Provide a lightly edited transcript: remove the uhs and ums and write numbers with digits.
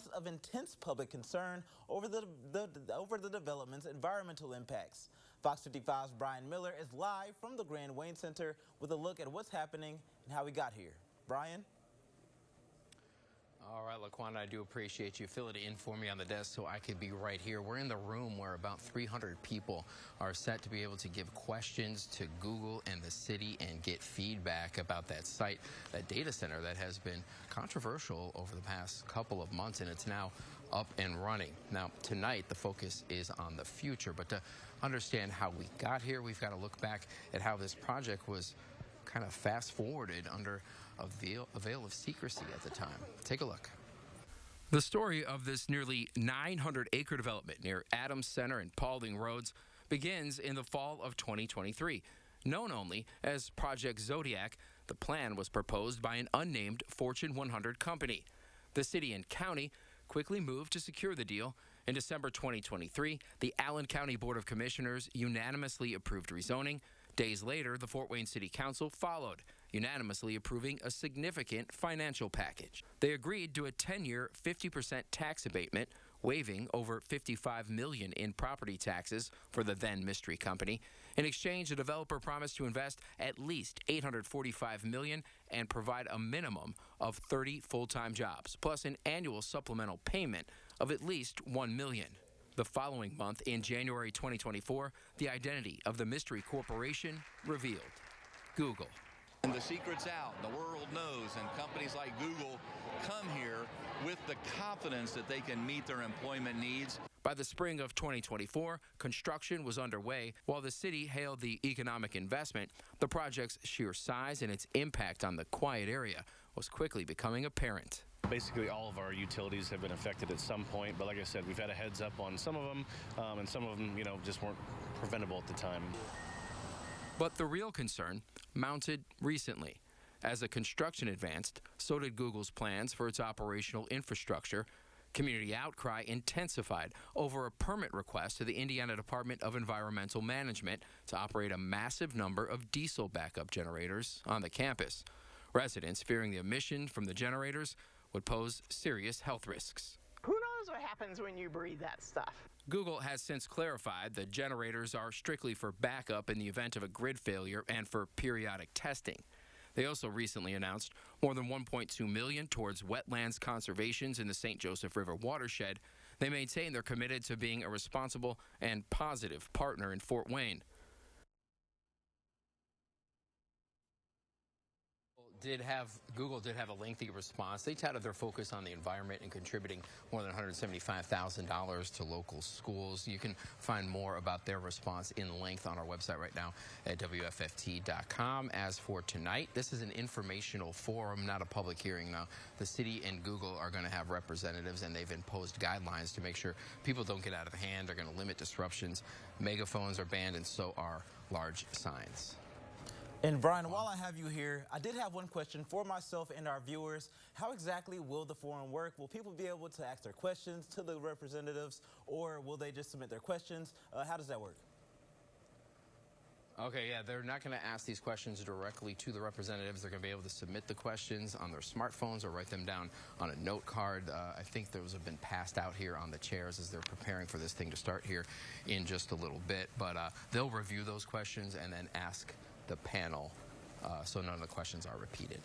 months of intense public concern over the development's environmental impacts. Fox 55's Brian Miller is live from the Grand Wayne Center with a look at what's happening and how we got here. Brian? All right, Laquan, I do appreciate you filling it in for me on the desk so I could be right here. We're in the room where about 300 people are set to be able to give questions to Google and the city and get feedback about that site, that data center that has been controversial over the past couple of months, and it's now up and running. Now, tonight, the focus is on the future, but to understand how we got here, we've got to look back at how this project was kind of fast-forwarded under a veil of secrecy at the time. Take a look. The story of this nearly 900-acre development near Adams Center and Paulding Roads begins in the fall of 2023. Known only as Project Zodiac, the plan was proposed by an unnamed Fortune 100 company. The city and county quickly moved to secure the deal. In December 2023, the Allen County Board of Commissioners unanimously approved rezoning. Days later, the Fort Wayne City Council followed, unanimously approving a significant financial package. They agreed to a 10-year, 50% tax abatement, waiving over $55 million in property taxes for the then mystery company. In exchange, the developer promised to invest at least $845 million and provide a minimum of 30 full-time jobs, plus an annual supplemental payment of at least $1 million. The following month, in January 2024, the identity of the mystery corporation revealed: Google. And the secret's out. The world knows, and companies like Google come here with the confidence that they can meet their employment needs. By the spring of 2024, construction was underway. While the city hailed the economic investment, the project's sheer size and its impact on the quiet area was quickly becoming apparent. Basically, all of our utilities have been affected at some point, but like I said, we've had a heads up on some of them, and some of them, just weren't preventable at the time. But the real concern mounted recently. As the construction advanced, so did Google's plans for its operational infrastructure. Community outcry intensified over a permit request to the Indiana Department of Environmental Management to operate a massive number of diesel backup generators on the campus. Residents, fearing the emission from the generators would pose serious health risks. Who knows what happens when you breathe that stuff? Google has since clarified that generators are strictly for backup in the event of a grid failure and for periodic testing. They also recently announced more than $1.2 million towards wetlands conservations in the St. Joseph River watershed. They maintain they're committed to being a responsible and positive partner in Fort Wayne. Google did have a lengthy response. They touted their focus on the environment and contributing more than $175,000 to local schools. You can find more about their response in length on our website right now at WFFT.com. As for tonight, this is an informational forum, not a public hearing. Now, the city and Google are going to have representatives, and they've imposed guidelines to make sure people don't get out of hand. They're going to limit disruptions. Megaphones are banned, and so are large signs. And Brian, while I have you here, I did have one question for myself and our viewers. How exactly will the forum work? Will people be able to ask their questions to the representatives, or will they just submit their questions? How does that work? Okay, yeah, they're not going to ask these questions directly to the representatives. They're going to be able to submit the questions on their smartphones or write them down on a note card. I think those have been passed out here on the chairs as they're preparing for this thing to start here in just a little bit. But they'll review those questions and then ask the panel so none of the questions are repeated.